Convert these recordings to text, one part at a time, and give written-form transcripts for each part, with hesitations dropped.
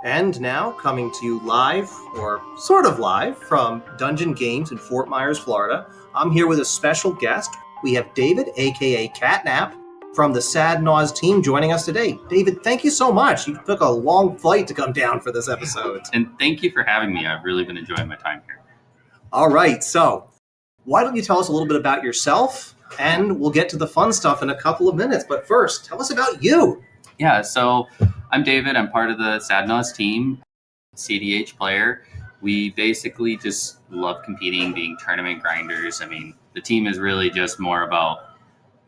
And now, coming to you live, or sort of live, from Dungeon Games in Fort Myers, Florida, I'm here with a special guest. We have David, aka Catnap, from the Sad Naus team joining us today. David, thank you so much. You took a long flight to come down for this episode. And thank you for having me. I've really been enjoying my time here. All right, so why don't you tell us a little bit about yourself, and we'll get to the fun stuff in a couple of minutes. But first, tell us about you. Yeah, so I'm David. I'm part of the Sad Naus team, CDH player. We basically just love competing, being tournament grinders. I mean, the team is really just more about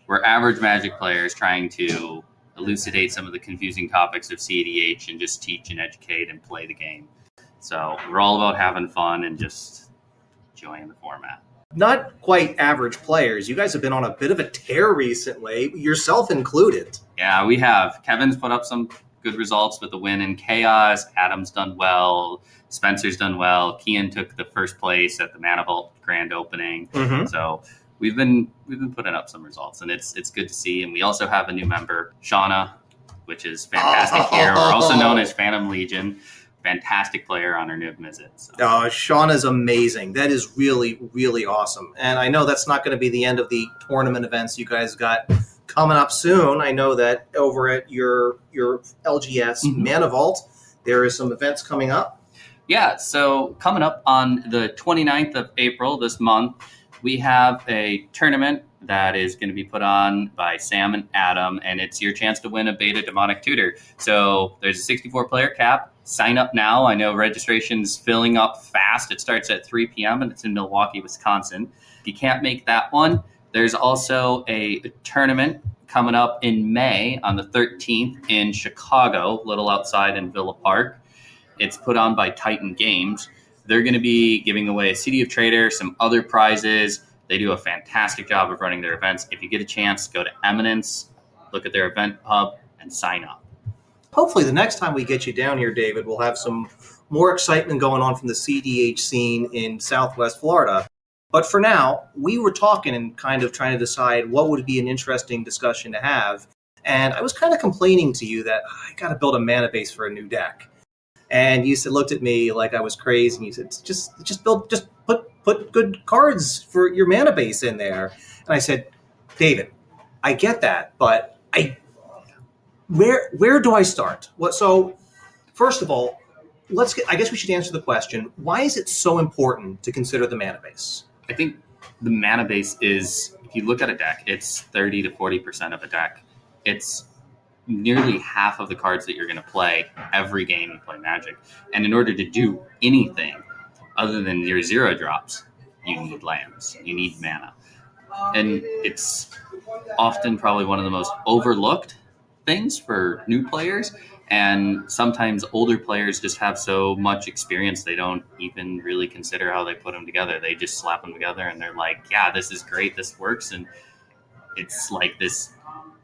we're average Magic players trying to elucidate some of the confusing topics of CDH and just teach and educate and play the game. So we're all about having fun and just enjoying the format. Not quite average players. You guys have been on a bit of a tear recently, yourself included. Yeah, we have. Kevin's put up some good results with the win in Chaos. Adam's done well. Spencer's done well. Kian took the first place at the Mana Vault grand opening. Mm-hmm. So we've been putting up some results, and it's good to see. And we also have a new member, Shauna, which is fantastic here. We're also known as Phantom Legion. Fantastic player on her new visit. So. Sean is amazing. That is really, really awesome. And I know that's not going to be the end of the tournament events you guys got coming up soon. I know that over at your LGS Mana Vault, there is some events coming up. Yeah, so coming up on the 29th of April this month, we have a tournament that is going to be put on by Sam and Adam, and it's your chance to win a Beta Demonic Tutor. So there's a 64-player cap. Sign up now. I know registration's filling up fast. It starts at 3 p.m. and it's in Milwaukee, Wisconsin. If you can't make that one, there's also a tournament coming up in May on the 13th in Chicago, a little outside in Villa Park. It's put on by Titan Games. They're going to be giving away a CD of Trader, some other prizes. They do a fantastic job of running their events. If you get a chance, go to Eminence, look at their event hub, and sign up. Hopefully the next time we get you down here, David, we'll have some more excitement going on from the CDH scene in Southwest Florida. But for now, we were talking and kind of trying to decide what would be an interesting discussion to have. And I was kind of complaining to you that I got to build a mana base for a new deck. And you looked at me like I was crazy, and you said, just put good cards for your mana base in there. And I said, David, I get that, but where do I start? So first of all, I guess we should answer the question, why is it so important to consider the mana base? I think the mana base is, if you look at a deck, it's 30 to 40% of a deck. It's nearly half of the cards that you're going to play every game you play Magic. And in order to do anything other than your 0 drops, you need lands, you need mana. And it's often probably one of the most overlooked things for new players. And sometimes older players just have so much experience, they don't even really consider how they put them together. They just slap them together and they're like, yeah, this is great, this works. And it's like this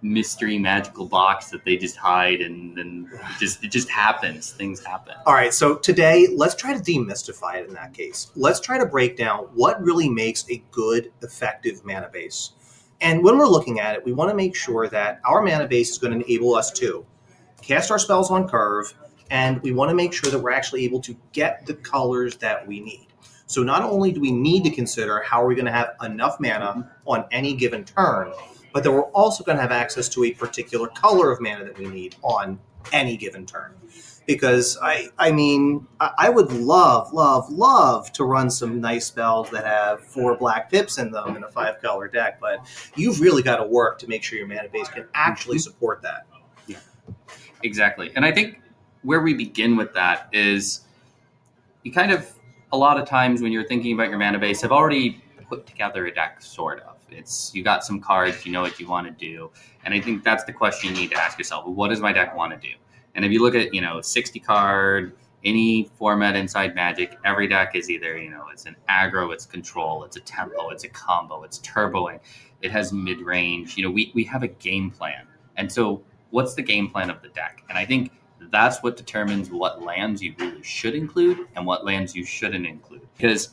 mystery magical box that they just hide, and then it just happens. Things happen. All right, so today let's try to demystify it in that case. Let's try to break down what really makes a good, effective mana base. And when we're looking at it, we want to make sure that our mana base is going to enable us to cast our spells on curve, and we want to make sure that we're actually able to get the colors that we need. So not only do we need to consider how are we going to have enough mana on any given turn, but that we're also going to have access to a particular color of mana that we need on any given turn. Because, I mean, I would love to run some nice spells that have 4 black pips in them in a 5-color deck, but you've really got to work to make sure your mana base can actually support that. Yeah, exactly. And I think where we begin with that is you kind of, a lot of times when you're thinking about your mana base, have already put together a deck, sort of. You got some cards, you know what you want to do. And I think that's the question you need to ask yourself. What does my deck want to do? And if you look at, 60 card, any format inside Magic, every deck is either, it's an aggro, it's control, it's a tempo, it's a combo, it's turboing, it has mid-range. We have a game plan. And so what's the game plan of the deck? And I think that's what determines what lands you really should include and what lands you shouldn't include. Because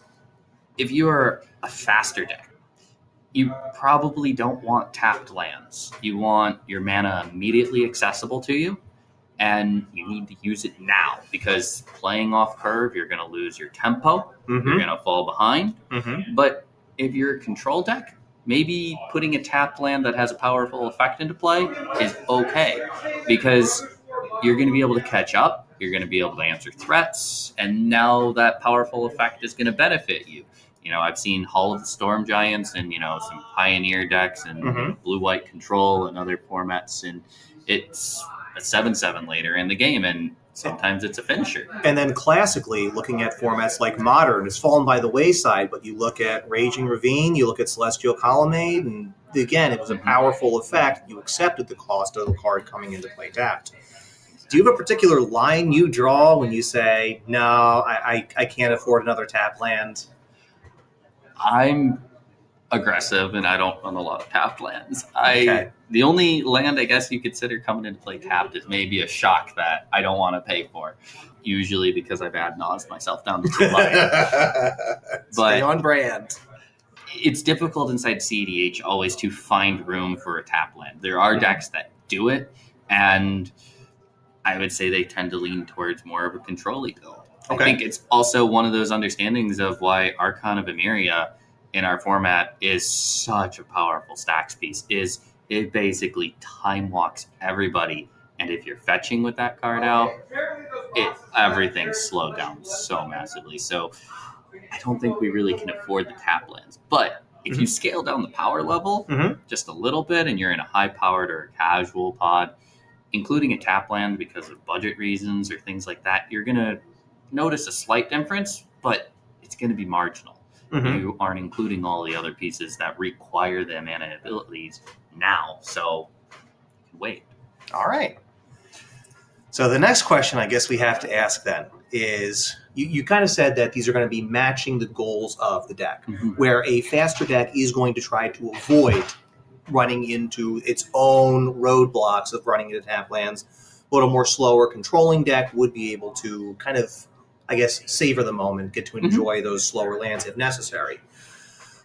if you're a faster deck, you probably don't want tapped lands. You want your mana immediately accessible to you. and you need to use it now, because playing off curve, you're going to lose your tempo, you're going to fall behind. But if you're a control deck, maybe putting a tapped land that has a powerful effect into play is okay, because you're going to be able to catch up, you're going to be able to answer threats, and now that powerful effect is going to benefit you. I've seen Hall of the Storm Giants and, some Pioneer decks and blue-white control and other formats, and it's a 7/7 later in the game, and sometimes it's a finisher. And then classically, looking at formats like Modern, it's fallen by the wayside, but you look at Raging Ravine, you look at Celestial Colonnade, and again, it was a powerful effect. You accepted the cost of the card coming into play tapped. Do you have a particular line you draw when you say, no, I can't afford another tap land? I'm aggressive, and I don't run a lot of tapped lands. The only land I guess you consider coming into play tapped is maybe a shock that I don't want to pay for, usually because I've ad naused myself down to 2 life. Stay on brand. It's difficult inside CDH always to find room for a tap land. There are decks that do it, and I would say they tend to lean towards more of a control-y build. I think it's also one of those understandings of why Archon of Emeria in our format is such a powerful stacks piece, is it basically time walks everybody. And if you're fetching with that card out, everything's slowed down so massively. So I don't think we really can afford the tap lands. But if you scale down the power level just a little bit, and you're in a high-powered or a casual pod, including a tap land because of budget reasons or things like that, you're going to notice a slight difference, but it's going to be marginal. You aren't including all the other pieces that require the mana abilities now, so wait. All right. So the next question I guess we have to ask then is, you kind of said that these are going to be matching the goals of the deck, where a faster deck is going to try to avoid running into its own roadblocks of running into tap lands, but a more slower controlling deck would be able to kind of, I guess, savor the moment, get to enjoy those slower lands if necessary.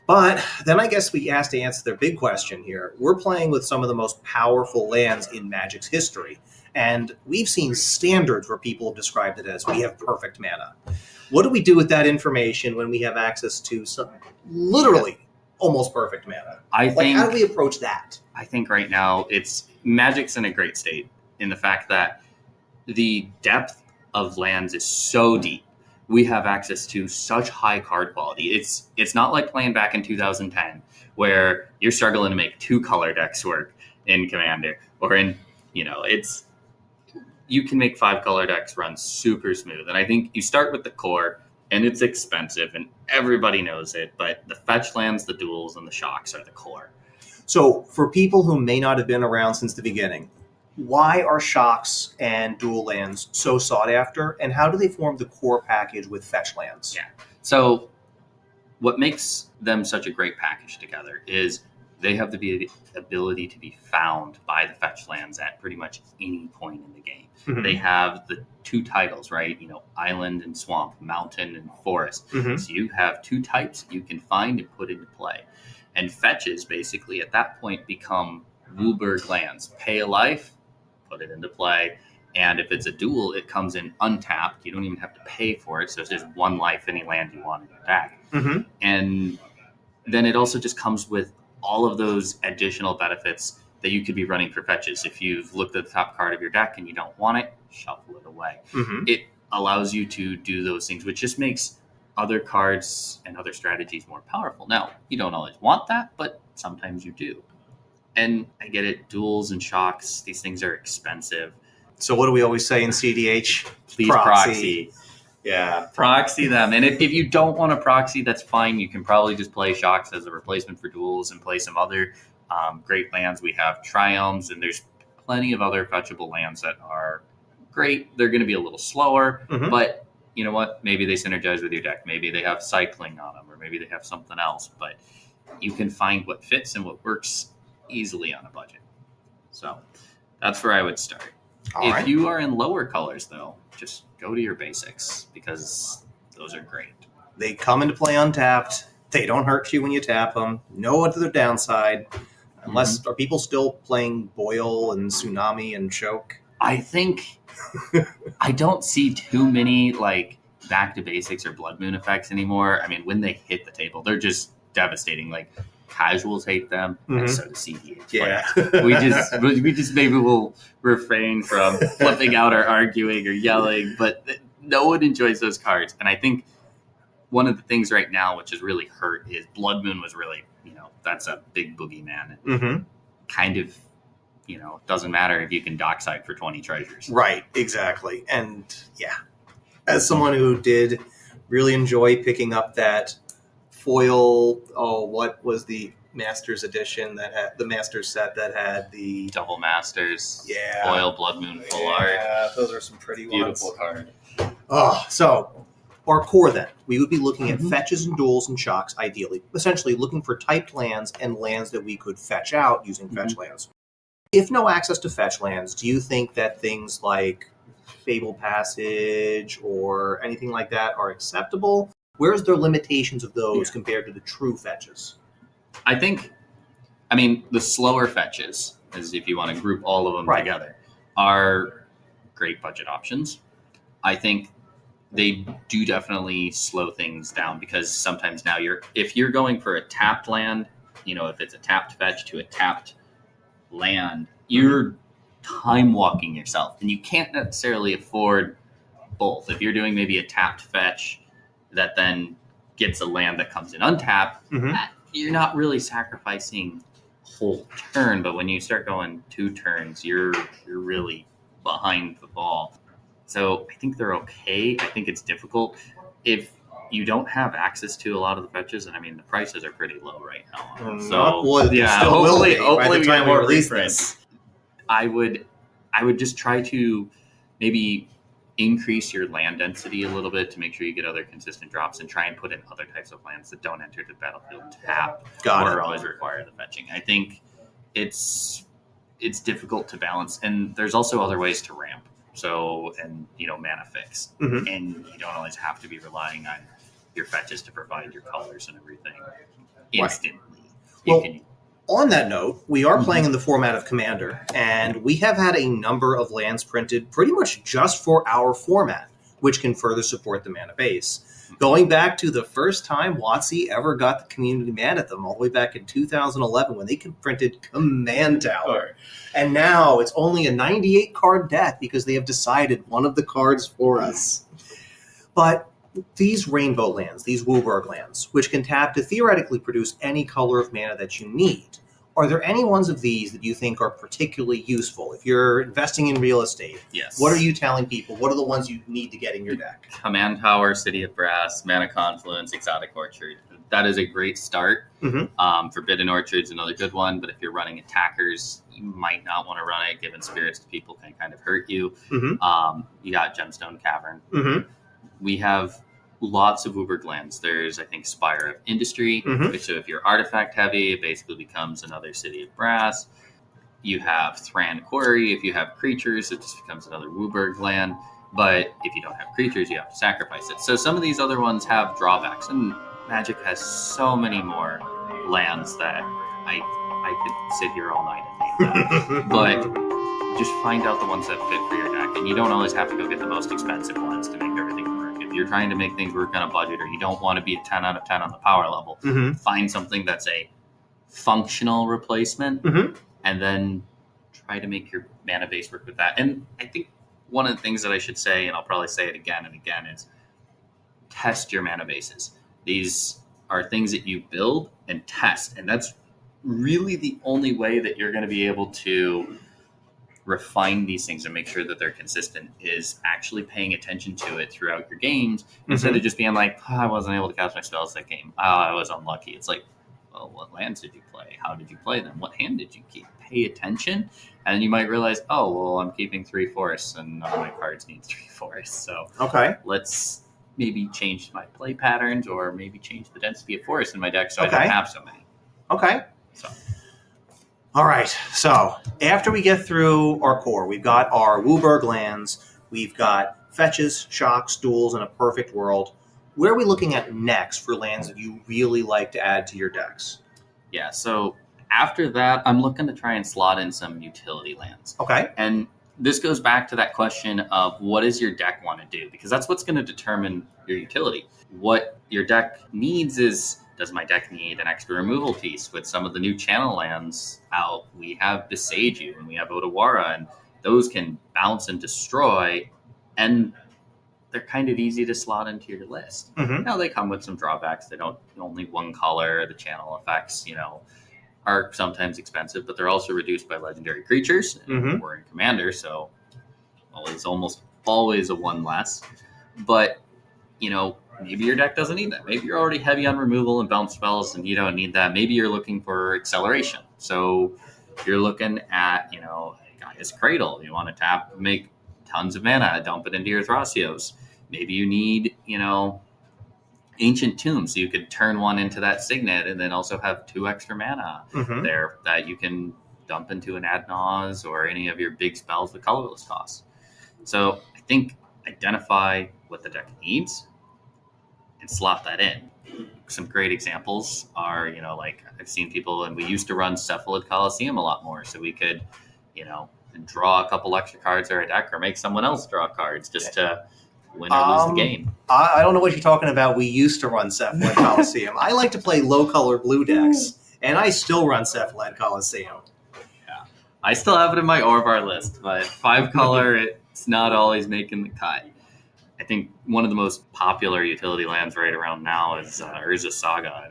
But then I guess we have to answer the big question here. We're playing with some of the most powerful lands in Magic's history, and we've seen standards where people have described it as, we have perfect mana. What do we do with that information when we have access to some literally almost perfect mana? How do we approach that? I think right now Magic's in a great state in the fact that the depth of lands is so deep. We have access to such high card quality. It's not like playing back in 2010 where you're struggling to make 2 color decks work in Commander, or in, you can make 5 color decks run super smooth. And I think you start with the core, and it's expensive, and everybody knows it, but the fetch lands, the duels, and the shocks are the core. So for people who may not have been around since the beginning, why are shocks and dual lands so sought after, and how do they form the core package with fetch lands? Yeah. So what makes them such a great package together is they have the ability to be found by the fetch lands at pretty much any point in the game. They have the 2 titles, right? Island and swamp, mountain and forest. So you have 2 types you can find and put into play. And fetches basically at that point become Wooburg lands. Pay a life, put it into play. And if it's a duel, it comes in untapped. You don't even have to pay for it. So it's just 1 life, any land you want in your deck. And then it also just comes with all of those additional benefits that you could be running for fetches. If you've looked at the top card of your deck and you don't want it, shuffle it away. It allows you to do those things, which just makes other cards and other strategies more powerful. Now, you don't always want that, but sometimes you do. And I get it, duels and shocks, these things are expensive. So what do we always say in CDH? Please proxy. Yeah. Proxy them. And if you don't want to proxy, that's fine. You can probably just play shocks as a replacement for duels and play some other great lands. We have Triomes, and there's plenty of other fetchable lands that are great. They're going to be a little slower, but you know what? Maybe they synergize with your deck. Maybe they have cycling on them, or maybe they have something else. But you can find what fits and what works easily on a budget. So that's where I would start. If you are in lower colors, though, just go to your basics, because those are great. They come into play untapped. They don't hurt you when you tap them. No other downside. Unless, are people still playing Boil and Tsunami and Choke? I think I don't see too many like back to basics or blood moon effects anymore. I mean, when they hit the table, they're just devastating. Like casuals hate them, and so does CDH. Yeah. We just maybe will refrain from flipping out or arguing or yelling, but no one enjoys those cards. And I think one of the things right now, which has really hurt, is Blood Moon was really, that's a big boogeyman. Mm-hmm. Kind of, doesn't matter if you can dockside for 20 treasures. Right, exactly. And yeah, as someone who did really enjoy picking up that foil, what was the Masters edition that had the Masters set that had the Double Masters, yeah, foil Blood Moon full art. Yeah, those are some pretty Beautiful ones. card. Oh, so our core then, we would be looking at fetches and duels and shocks, ideally. Essentially looking for typed lands and lands that we could fetch out using fetch lands. If no access to fetch lands, do you think that things like Fable Passage or anything like that are acceptable? Where's the limitations of those compared to the true fetches? I think, the slower fetches, as if you want to group all of them together, are great budget options. I think they do definitely slow things down because sometimes now if you're going for a tapped land, if it's a tapped fetch to a tapped land, you're time walking yourself, and you can't necessarily afford both. If you're doing maybe a tapped fetch that then gets a land that comes in untapped, you're not really sacrificing a whole turn. But when you start going 2 turns, you're really behind the ball. So I think they're okay. I think it's difficult if you don't have access to a lot of the fetches, and the prices are pretty low right now. Hopefully we get more reprints. I would just try to maybe increase your land density a little bit to make sure you get other consistent drops, and try and put in other types of lands that don't enter the battlefield tap or always require the fetching. I think it's difficult to balance, and there's also other ways to ramp. So, and mana fix, and you don't always have to be relying on your fetches to provide your colors and everything instantly. On that note, we are playing in the format of Commander, and we have had a number of lands printed pretty much just for our format, which can further support the mana base. Going back to the first time WotC ever got the community mad at them, all the way back in 2011 when they printed Command Tower. And now it's only a 98-card deck because they have decided one of the cards for us. But these rainbow lands, these Wooburg lands, which can tap to theoretically produce any color of mana that you need, are there any ones of these that you think are particularly useful? If you're investing in real estate, what are you telling people? What are the ones you need to get in your deck? Command Tower, City of Brass, Mana Confluence, Exotic Orchard. That is a great start. Forbidden Orchard's another good one, but if you're running attackers, you might not want to run it, given spirits to people can kind of hurt you. You got Gemstone Cavern. We have lots of Wooburg lands. There's, I think, Spire of Industry, which, so if you're artifact heavy, it basically becomes another City of Brass. You have Thran Quarry. If you have creatures, it just becomes another Wooburg land. But if you don't have creatures, you have to sacrifice it. So some of these other ones have drawbacks, and Magic has so many more lands that I could sit here all night and name them. But just find out the ones that fit for your deck, and you don't always have to go get the most expensive ones to make everything work. If you're trying to make things work on a budget, or you don't want to be a 10 out of 10 on the power level, find something that's a functional replacement, and then try to make your mana base work with that. And I think one of the things that I should say, and I'll probably say it again and again, is test your mana bases. These are things that you build and test, and that's really the only way that you're going to be able to refine these things and make sure that they're consistent, is actually paying attention to it throughout your games, instead of just being like, I wasn't able to cast my spells that game. I was unlucky. It's like, well, what lands did you play? How did you play them? What hand did you keep? Pay attention. And then you might realize, oh, well, I'm keeping 3 forests and none of my cards need 3 forests. So let's maybe change my play patterns, or maybe change the density of forests in my deck so I don't have so many. All right, so after we get through our core, we've got our Wooburg lands, we've got fetches, shocks, duels, and a perfect world. Where are we looking at next for lands that you really like to add to your decks? Yeah, so after that, I'm looking to try and slot in some utility lands. Okay. And this goes back to that question of what does your deck want to do? Because that's what's going to determine your utility. What your deck needs is, does my deck need an extra removal piece? With some of the new channel lands out, we have Beseiju and we have Otawara, and those can bounce and destroy, and they're kind of easy to slot into your list. Mm-hmm. Now, they come with some drawbacks. They don't only one color. The channel effects, are sometimes expensive, but they're also reduced by legendary creatures. Mm-hmm. We're in Commander, so it's almost always a one less. But, maybe your deck doesn't need that. Maybe you're already heavy on removal and bounce spells and you don't need that. Maybe you're looking for acceleration. So you're looking at, Gaia's Cradle. You want to tap, make tons of mana, dump it into your Thrasios. Maybe you need, Ancient Tomb, so you could turn one into that Signet and then also have 2 extra mana there that you can dump into an Sad Naus or any of your big spells with colorless costs. So I think identify what the deck needs and slot that in. Some great examples are, I've seen people, and we used to run Cephalid Coliseum a lot more, so we could, draw a couple extra cards or a deck, or make someone else draw cards just to win or lose the game. I don't know what you're talking about. We used to run Cephalid Coliseum. I like to play low-color blue decks, and I still run Cephalid Coliseum. Yeah, I still have it in my Orvar list, but 5-color, it's not always making the cut. I think one of the most popular utility lands right around now is Urza Saga.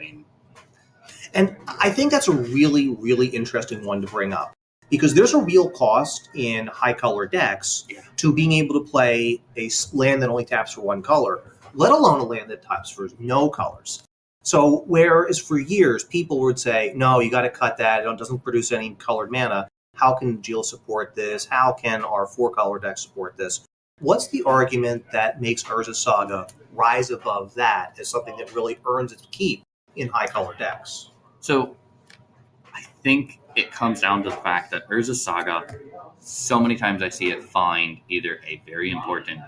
And I think that's a really, really interesting one to bring up, because there's a real cost in high-color decks to being able to play a land that only taps for 1 color, let alone a land that taps for no colors. So whereas for years people would say, no, you got to cut that, it doesn't produce any colored mana, how can Jill support this? How can our 4-color deck support this? What's the argument that makes Urza Saga rise above that as something that really earns its keep in high-color decks? So I think it comes down to the fact that Urza Saga, so many times I see it find either a very important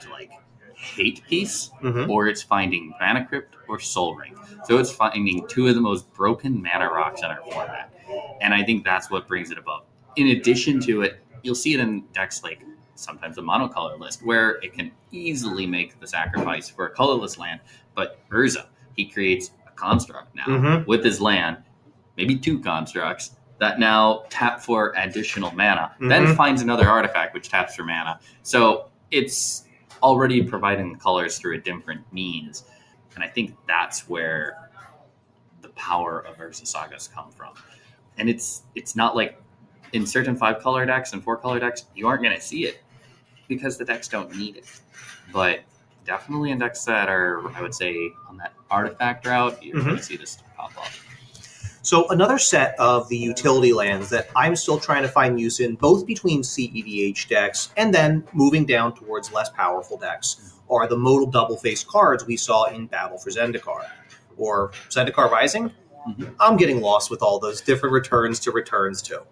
hate piece, or it's finding Mana Crypt or Soul Ring. So it's finding 2 of the most broken mana rocks in our format. And I think that's what brings it above. In addition to it, you'll see it in decks like sometimes a monocolor list, where it can easily make the sacrifice for a colorless land. But Urza, he creates a construct now with his land, maybe 2 constructs, that now tap for additional mana, then finds another artifact which taps for mana. So it's already providing the colors through a different means. And I think that's where the power of Urza Sagas come from. And it's not like in certain 5-color decks and 4-color decks, you aren't going to see it because the decks don't need it. But definitely in decks that are, I would say, on that artifact route, you're going to see this pop up. So another set of the utility lands that I'm still trying to find use in, both between CEDH decks and then moving down towards less powerful decks, are the modal double-faced cards we saw in Battle for Zendikar. Or Zendikar Rising? I'm getting lost with all those different returns to.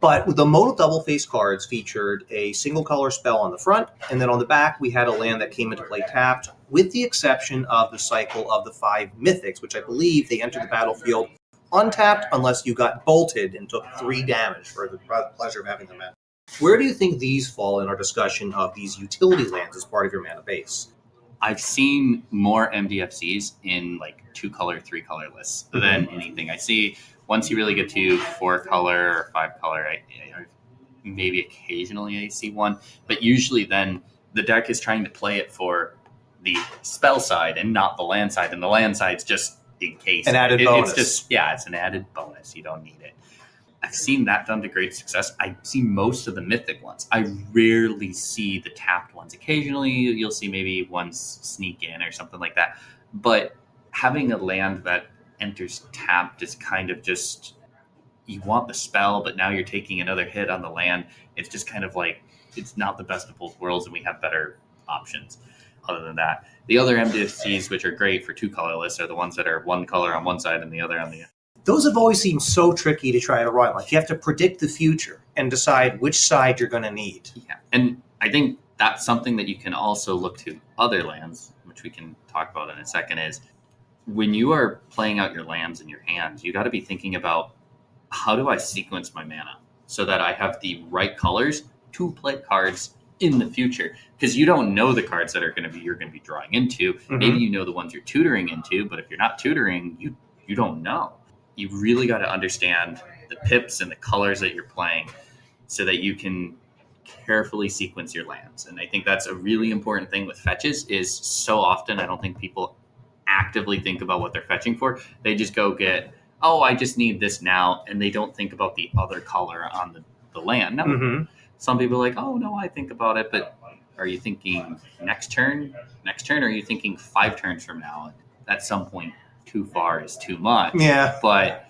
But the modal double-faced cards featured a single-color spell on the front, and then on the back we had a land that came into play tapped, with the exception of the cycle of the 5 mythics, which I believe they entered the battlefield untapped unless you got bolted and took 3 damage for the pleasure of having them in. Where do you think these fall in our discussion of these utility lands as part of your mana base? I've seen more MDFCs in 2-color, 3-color lists than anything. I see once you really get to 4-color or 5-color, I maybe occasionally I see one, but usually then the deck is trying to play it for the spell side and not the land side, and the land side's just in case. An added bonus. It's an added bonus. You don't need it. I've seen that done to great success. I see most of the mythic ones. I rarely see the tapped ones. Occasionally you'll see maybe one sneak in or something like that. But having a land that enters tapped is kind of just, you want the spell, but now you're taking another hit on the land. It's just kind of it's not the best of both worlds, and we have better options. Other than that, the other MDFCs, which are great for 2-color lists, are the ones that are 1 color on one side and the other on the other. Those have always seemed so tricky to try to run. You have to predict the future and decide which side you're going to need. Yeah, and I think that's something that you can also look to other lands, which we can talk about in a second, is when you are playing out your lands in your hands, you got to be thinking about, how do I sequence my mana so that I have the right colors to play cards in the future, because you don't know the cards that you're going to be drawing into. Maybe you know the ones you're tutoring into, but if you're not tutoring, you don't know. You really got to understand the pips and the colors that you're playing so that you can carefully sequence your lands. And I think that's a really important thing with fetches. Is so often I don't think people actively think about what they're fetching for. They just go get, oh, I just need this now, and they don't think about the other color on the land. Now, some people are like, oh no, I think about it, but are you thinking next turn, or are you thinking 5 turns from now? At some point, too far is too much. Yeah. But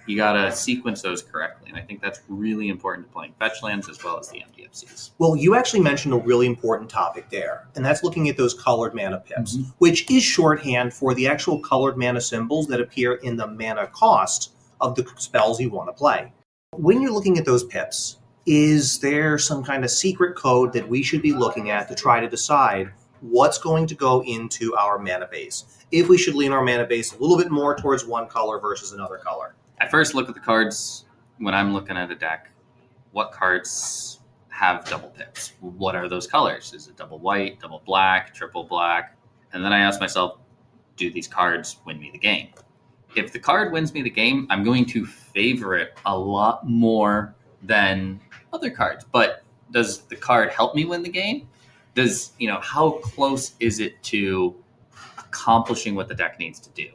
you got to sequence those correctly. And I think that's really important to playing fetch lands as well as the MDFCs. Well, you actually mentioned a really important topic there, and that's looking at those colored mana pips, which is shorthand for the actual colored mana symbols that appear in the mana cost of the spells you want to play. When you're looking at those pips, is there some kind of secret code that we should be looking at to try to decide what's going to go into our mana base? If we should lean our mana base a little bit more towards one color versus another color? I first look at the cards when I'm looking at a deck. What cards have double pips? What are those colors? Is it double white, double black, triple black? And then I ask myself, do these cards win me the game? If the card wins me the game, I'm going to favor it a lot more than other cards. But does the card help me win the game? Does, how close is it to accomplishing what the deck needs to do?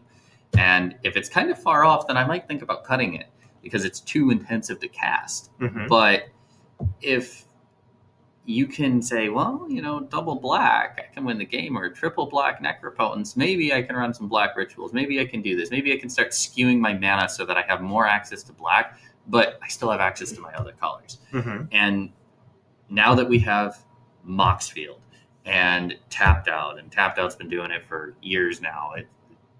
And if it's kind of far off, then I might think about cutting it because it's too intensive to cast. But if you can say, well, double black, I can win the game, or triple black necropotence, maybe I can run some black rituals. Maybe I can do this. Maybe I can start skewing my mana so that I have more access to black, but I still have access to my other colors. And now that we have Moxfield and Tapped Out, and Tapped Out's been doing it for years now, it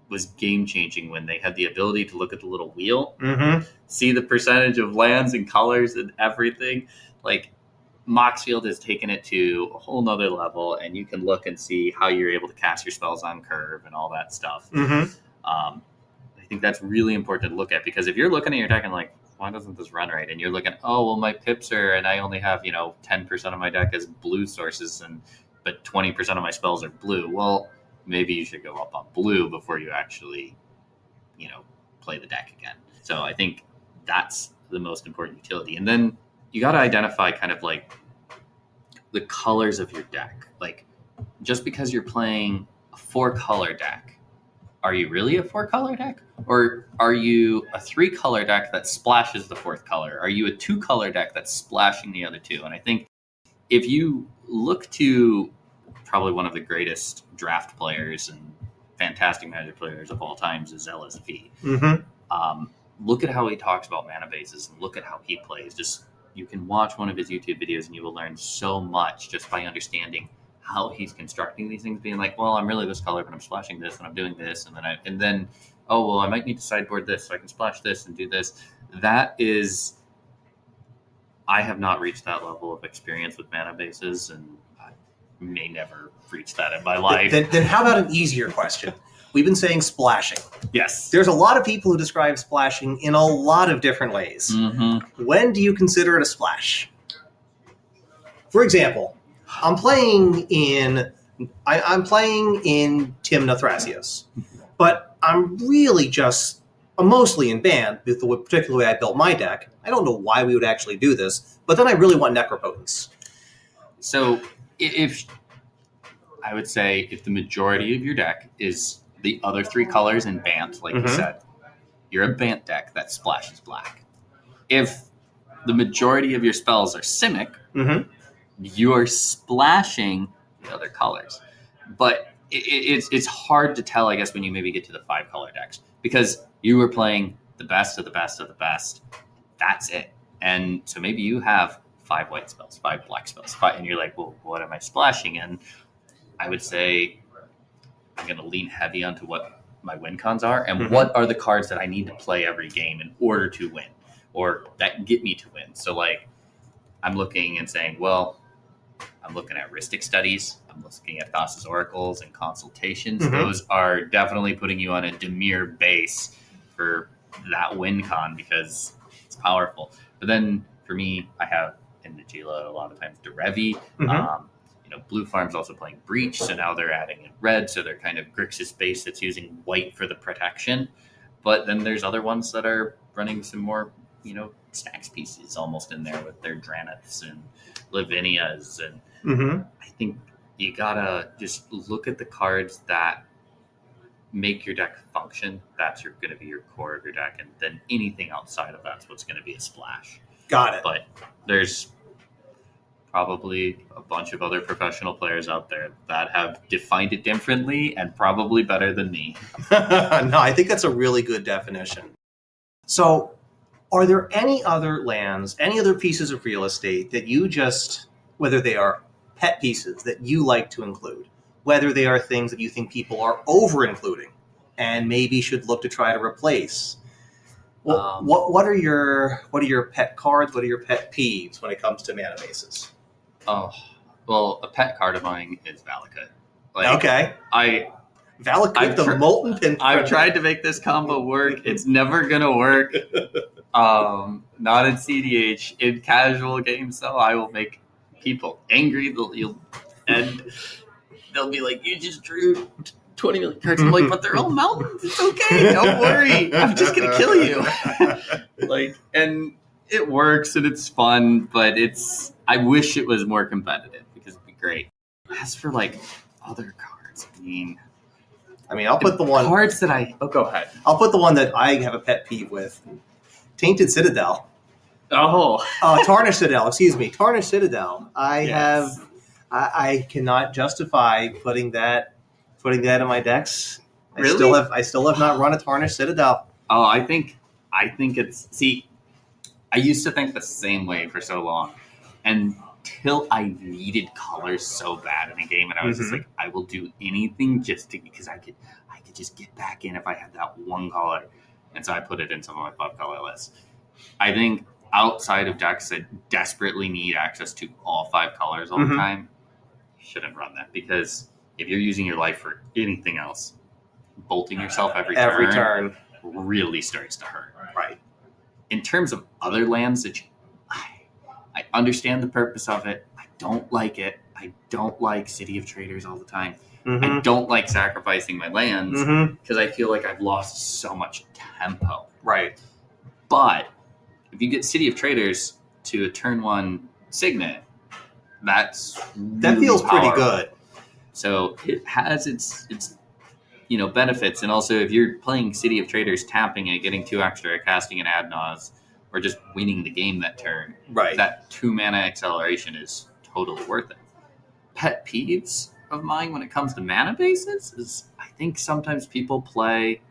was game-changing when they had the ability to look at the little wheel, see the percentage of lands and colors and everything. Like, Moxfield has taken it to a whole nother level, and you can look and see how you're able to cast your spells on curve and all that stuff. I think that's really important to look at, because if you're looking at your deck and like, why doesn't this run right? And you're looking, oh, well, my pips are, and I only have, 10% of my deck as blue sources, but 20% of my spells are blue. Well, maybe you should go up on blue before you actually, play the deck again. So I think that's the most important utility. And then you got to identify kind of like the colors of your deck. Like, just because you're playing a 4-color deck, are you really a 4-color deck? Or are you a 3-color deck that splashes the 4th color? Are you a 2-color deck that's splashing the other 2? And I think if you look to probably one of the greatest draft players and fantastic Magic players of all times is LSV. Look at how he talks about mana bases and look at how he plays. Just, you can watch one of his YouTube videos and you will learn so much just by understanding how he's constructing these things, being like, well, I'm really this color, but I'm splashing this and I'm doing this. And then, oh, well, I might need to sideboard this so I can splash this and do this. That is, I have not reached that level of experience with mana bases, and I may never reach that in my life. Then how about an easier question? We've been saying splashing. Yes. There's a lot of people who describe splashing in a lot of different ways. When do you consider it a splash? For example, I'm playing in Timna Thrasios, but I'm really I'm mostly in band with the particular way I built my deck. I don't know why we would actually do this, but then I really want Necropotence. So if the majority of your deck is the other 3 colors in Bant, like you said, you're a Bant deck that splashes black. If the majority of your spells are Simic, you're splashing the other colors. But it's hard to tell, I guess, when you maybe get to the 5-color decks, because you were playing the best of the best of the best. That's it. And so maybe you have 5 white spells, 5 black spells, and you're like, well, what am I splashing? And I would say I'm going to lean heavy onto what my win cons are and what are the cards that I need to play every game in order to win, or that get me to win. So, like, I'm looking and saying, well, I'm looking at Rhystic Studies, I'm looking at Thassa's Oracles and Consultations. Those are definitely putting you on a Dimir base for that win con because it's powerful. But then for me, I have in the Gila, a lot of times Derevi. Mhm. Blue Farm's also playing Breach, so now they're adding in red, so they're kind of Grixis base that's using white for the protection. But then there's other ones that are running some more, stacks pieces almost in there with their Draniths and Lavinias. And Mhm. I think you gotta just look at the cards that make your deck function. That's going to be your core of your deck, and then anything outside of that's what's going to be a splash. Got it. But there's probably a bunch of other professional players out there that have defined it differently and probably better than me. No, I think that's a really good definition. So, are there any other lands, any other pieces of real estate that you just, whether they are pet pieces that you like to include, whether they are things that you think people are over including and maybe should look to try to replace? Well, what are your pet cards? What are your pet peeves when it comes to mana bases? Oh, well, a pet card of mine is Valakut. Okay. Valakut, the Molten Pin. I've tried to make this combo work. It's never gonna work. Not in CDH. In casual games, though, I will make people angry. And they'll be like, "You just drew 20 million cards." I'm like, "But they're all mountains. It's okay. Don't worry. I'm just gonna kill you." And it works and it's fun, but I wish it was more competitive because it'd be great. As for other cards, I'll put the one cards that go ahead. I'll put the one that I have a pet peeve with. Tainted Citadel. Oh. Tarnished Citadel, excuse me. Tarnished Citadel. I cannot justify putting that in my decks. Really? I still have not run a Tarnished Citadel. Oh, I think it's I used to think the same way for so long until I needed colors so bad in a game, and I was just like, I will do anything because I could just get back in if I had that one color. And so I put it in some of my 5-color lists. I think outside of decks that desperately need access to all 5 colors all the time, you shouldn't run that, because if you're using your life for anything else, bolting yourself every turn really starts to hurt. Right. In terms of other lands that I understand the purpose of it. I don't like it. I don't like City of Traders all the time. I don't like sacrificing my lands because I feel like I've lost so much tempo. Right. But if you get City of Traders to a turn 1 Signet, that feels pretty good. So it has its benefits, and also if you're playing City of Traders, tapping it, getting 2 extra, casting an Sad Naus, or just winning the game that turn, right, that 2 mana acceleration is totally worth it. Pet peeves of mine when it comes to mana bases is I think sometimes people play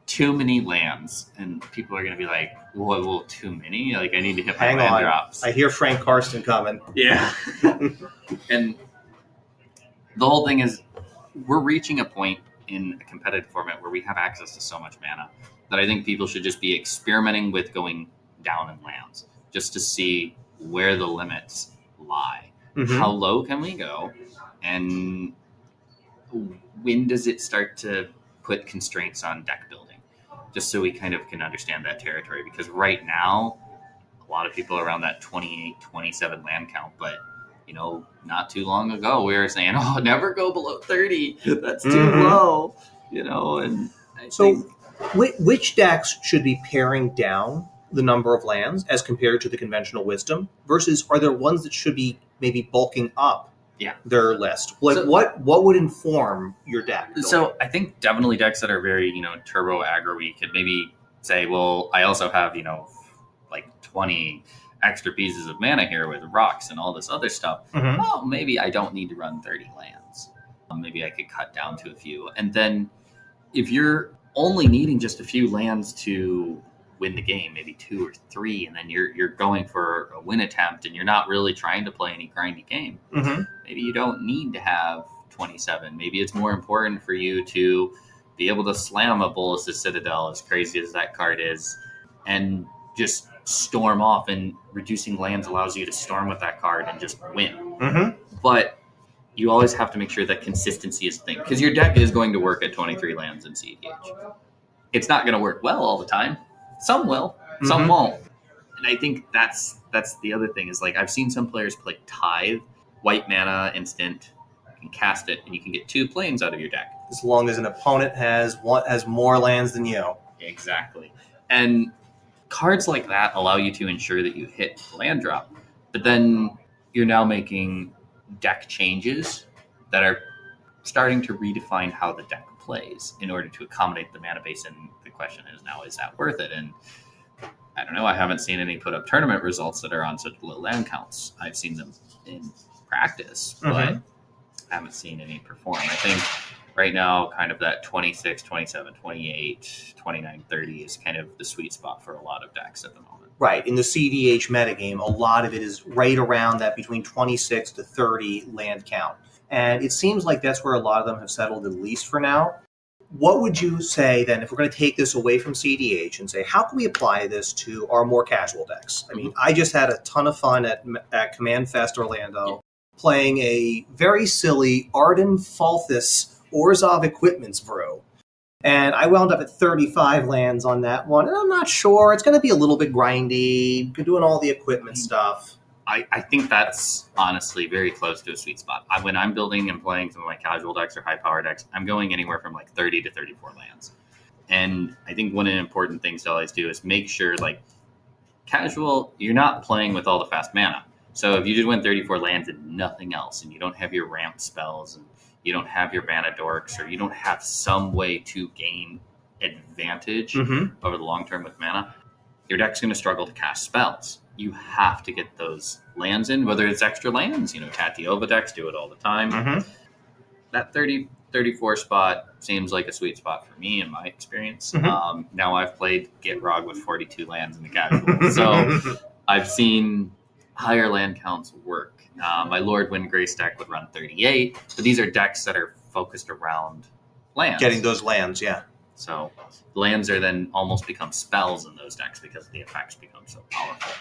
too many lands, and people are going to be like, whoa, too many? I need to hit my land drops. I hear Frank Karsten coming. Yeah. And the whole thing is we're reaching a point in a competitive format where we have access to so much mana that I think people should just be experimenting with going down in lands just to see where the limits lie. How low can we go? And when does it start to put constraints on deck building? Just so we kind of can understand that territory. Because right now, a lot of people are around that 28, 27 land count. But, not too long ago, we were saying, never go below 30. That's too low. And which decks should be paring down the number of lands as compared to the conventional wisdom versus are there ones that should be maybe bulking up their list? What would inform your deck? So I think definitely decks that are very, turbo aggro-y could maybe say, well, I also have, 20 extra pieces of mana here with rocks and all this other stuff. Well, maybe I don't need to run 30 lands. Maybe I could cut down to a few. And then if you're only needing just a few lands to win the game, maybe 2 or 3, and then you're going for a win attempt and you're not really trying to play any grindy game, maybe you don't need to have 27. Maybe it's more important for you to be able to slam a Bolas's Citadel, as crazy as that card is, and just storm off, and reducing lands allows you to storm with that card and just win. But you always have to make sure that consistency is a thing, because your deck is going to work at 23 lands in CEDH. It's not going to work well all the time. Some will, some won't. I think that's the other thing is like I've seen some players play Tithe, white mana instant, you can cast it, and you can get 2 planes out of your deck. As long as an opponent has more lands than you. Exactly. And cards like that allow you to ensure that you hit land drop. But then you're now making deck changes that are starting to redefine how the deck plays in order to accommodate the mana base. And the question is now, is that worth it? And I don't know. I haven't seen any put up tournament results that are on such low land counts. I've seen them in practice, but I haven't seen any perform. I think right now, kind of that 26, 27, 28, 29, 30 is kind of the sweet spot for a lot of decks at the moment. Right. In the CDH metagame, a lot of it is right around that between 26 to 30 land count. And it seems like that's where a lot of them have settled, at least for now. What would you say then, if we're going to take this away from CDH and say, how can we apply this to our more casual decks? I mean, I just had a ton of fun at Command Fest Orlando playing a very silly Arden Falthus Orzhov Equipments brew. And I wound up at 35 lands on that one. And I'm not sure. It's going to be a little bit grindy, doing all the equipment stuff. I think that's honestly very close to a sweet spot. When I'm building and playing some of my casual decks or high power decks, I'm going anywhere from like 30 to 34 lands. And I think one of the important things to always do is make sure, like, casual, you're not playing with all the fast mana. So if you just win 34 lands and nothing else, and you don't have your ramp spells, and you don't have your mana dorks, or you don't have some way to gain advantage over the long term with mana, your deck's going to struggle to cast spells. You have to get those lands in, whether it's extra lands. Tatiova decks do it all the time. That 30, 34 spot seems like a sweet spot for me in my experience. Now I've played Gitrog with 42 lands in the casual. So I've seen higher land counts work. My Lord Windgrace deck would run 38, but these are decks that are focused around lands. Getting those lands, yeah. So lands are then almost become spells in those decks because the effects become so powerful.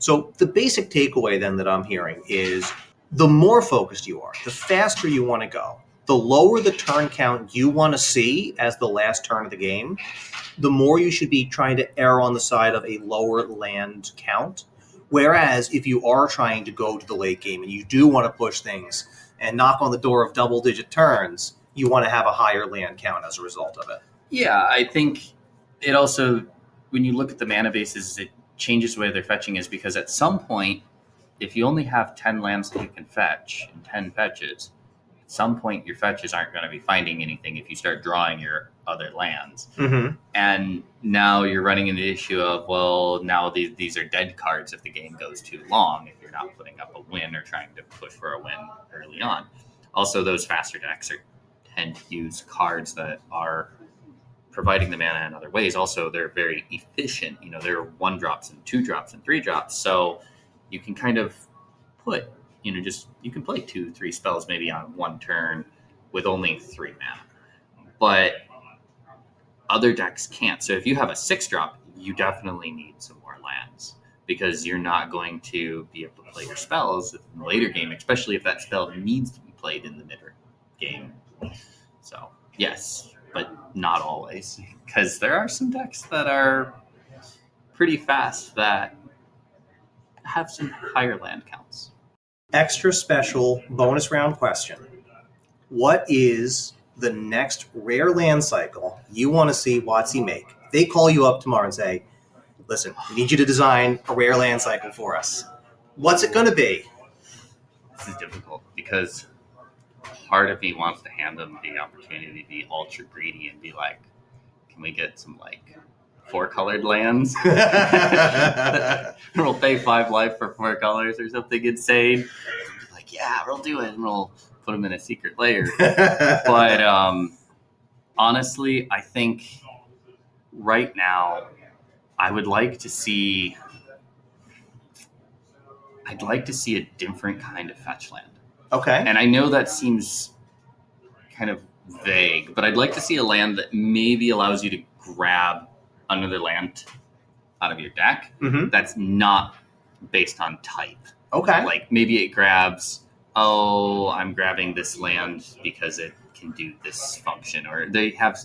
So the basic takeaway then that I'm hearing is the more focused you are, the faster you want to go, the lower the turn count you want to see as the last turn of the game, the more you should be trying to err on the side of a lower land count. Whereas if you are trying to go to the late game and you do want to push things and knock on the door of double-digit turns, you want to have a higher land count as a result of it. Yeah, I think it also, when you look at the mana bases, it changes the way their fetching is, because at some point, if you only have 10 lands that you can fetch and 10 fetches, at some point your fetches aren't going to be finding anything if you start drawing your other lands. And now you're running into the issue of, well, now these are dead cards if the game goes too long, if you're not putting up a win or trying to push for a win early on. Also, those faster decks tend to use cards that are providing the mana in other ways. Also, they're very efficient. They're 1-drops and 2-drops and 3-drops. So you can kind of put, you can play 2-3 spells maybe on one turn with only 3 mana. But other decks can't. So if you have a 6-drop, you definitely need some more lands, because you're not going to be able to play your spells in the later game, especially if that spell needs to be played in the mid-game. So, yes, but not always, because there are some decks that are pretty fast that have some higher land counts. Extra special bonus round question. What is the next rare land cycle you want to see WotC make? If they call you up tomorrow and say, listen, we need you to design a rare land cycle for us, what's it going to be? This is difficult because part of me wants to hand them the opportunity to be ultra greedy and be like, can we get some 4-colored lands? We'll pay 5 life for 4 colors or something insane. Like, yeah, we'll do it. And we'll put them in a secret layer. But honestly, I think right now I would like to see a different kind of fetch land. Okay. And I know that seems kind of vague, but I'd like to see a land that maybe allows you to grab another land out of your deck that's not based on type. Okay. Like maybe it grabs, I'm grabbing this land because it can do this function, or they have,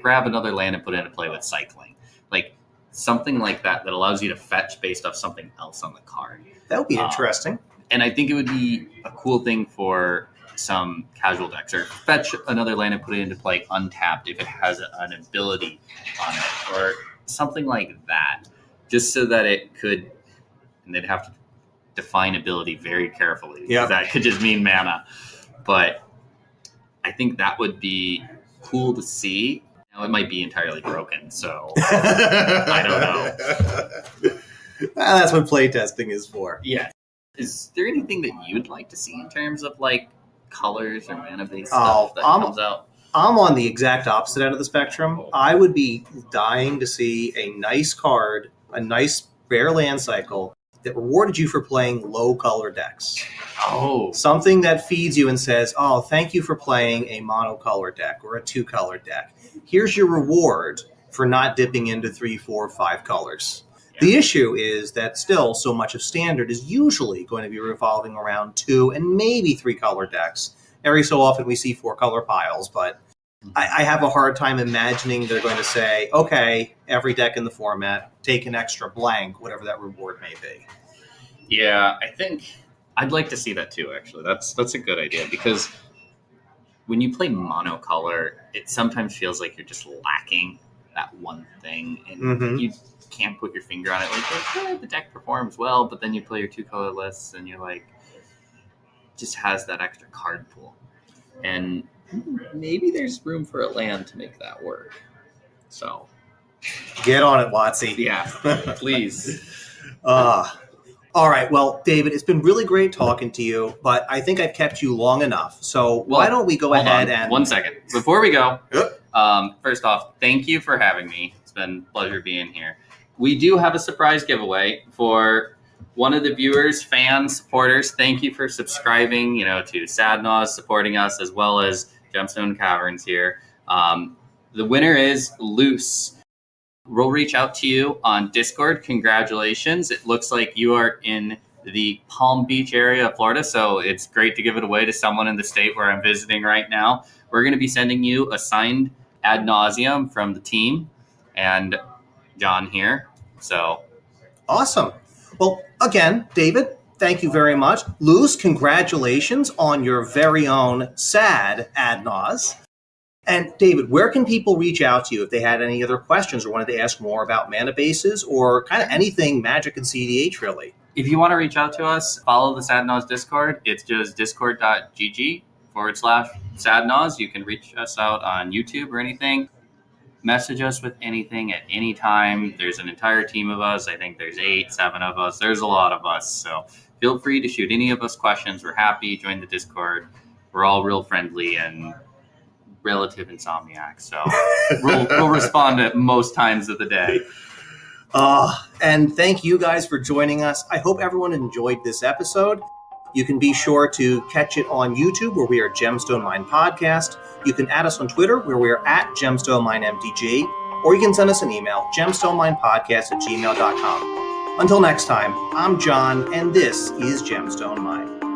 grab another land and put it into play with cycling. Like something like that allows you to fetch based off something else on the card. That would be interesting. And I think it would be a cool thing for some casual decks, or fetch another land and put it into play untapped if it has an ability on it, or something like that, just so that it could, and they'd have to define ability very carefully. Yeah. That could just mean mana. But I think that would be cool to see. Now, it might be entirely broken, so I don't know. Well, that's what playtesting is for. Yeah. Is there anything that you'd like to see in terms of like colors or mana-based stuff that comes out? I'm on the exact opposite end of the spectrum. I would be dying to see a nice card, a nice rare land cycle that rewarded you for playing low color decks. Oh. Something that feeds you and says, oh, thank you for playing a monocolor deck or a 2-color deck. Here's your reward for not dipping into 3, 4, 5 colors. Yeah. The issue is that still so much of Standard is usually going to be revolving around 2 and maybe 3-color decks. Every so often we see 4-color piles, but I have a hard time imagining they're going to say, okay, every deck in the format, take an extra blank, whatever that reward may be. Yeah, I think I'd like to see that too, actually. That's a good idea, because when you play monocolor, it sometimes feels like you're just lacking that one thing, and you can't put your finger on it. Like, the deck performs well, but then you play your 2-color lists, and you're like, just has that extra card pool. And maybe there's room for a land to make that work. So get on it, Watsy. Yeah, please. All right. Well, David, it's been really great talking to you, but I think I've kept you long enough. So why don't we go ahead and... 1 second. Before we go, first off, thank you for having me. It's been a pleasure being here. We do have a surprise giveaway for one of the viewers, fans, supporters. Thank you for subscribing, to Sad Naus, supporting us, as well as Gemstone Caverns here. The winner is Loose. We'll reach out to you on Discord. Congratulations. It looks like you are in the Palm Beach area of Florida, so it's great to give it away to someone in the state where I'm visiting right now. We're going to be sending you a signed ad nauseum from the team and John here. So awesome. Well, again, David, thank you very much. Luz, congratulations on your very own sad ad naus. And David, where can people reach out to you if they had any other questions or wanted to ask more about mana bases or kind of anything Magic and CDH, really? If you want to reach out to us, follow the Sad Naus Discord. It's just discord.gg/Sad Naus. You can reach us out on YouTube or anything. Message us with anything at any time. There's an entire team of us. I think there's 7 of us. There's a lot of us. So feel free to shoot any of us questions. We're happy. Join the Discord. We're all real friendly and relative insomniacs. So we'll respond at most times of the day. And thank you guys for joining us. I hope everyone enjoyed this episode. You can be sure to catch it on YouTube, where we are Gemstone Mine Podcast. You can add us on Twitter, where we are at Gemstone Mine MTG, or you can send us an email, gemstoneminepodcast@gmail.com. Until next time, I'm John, and this is Gemstone Mine.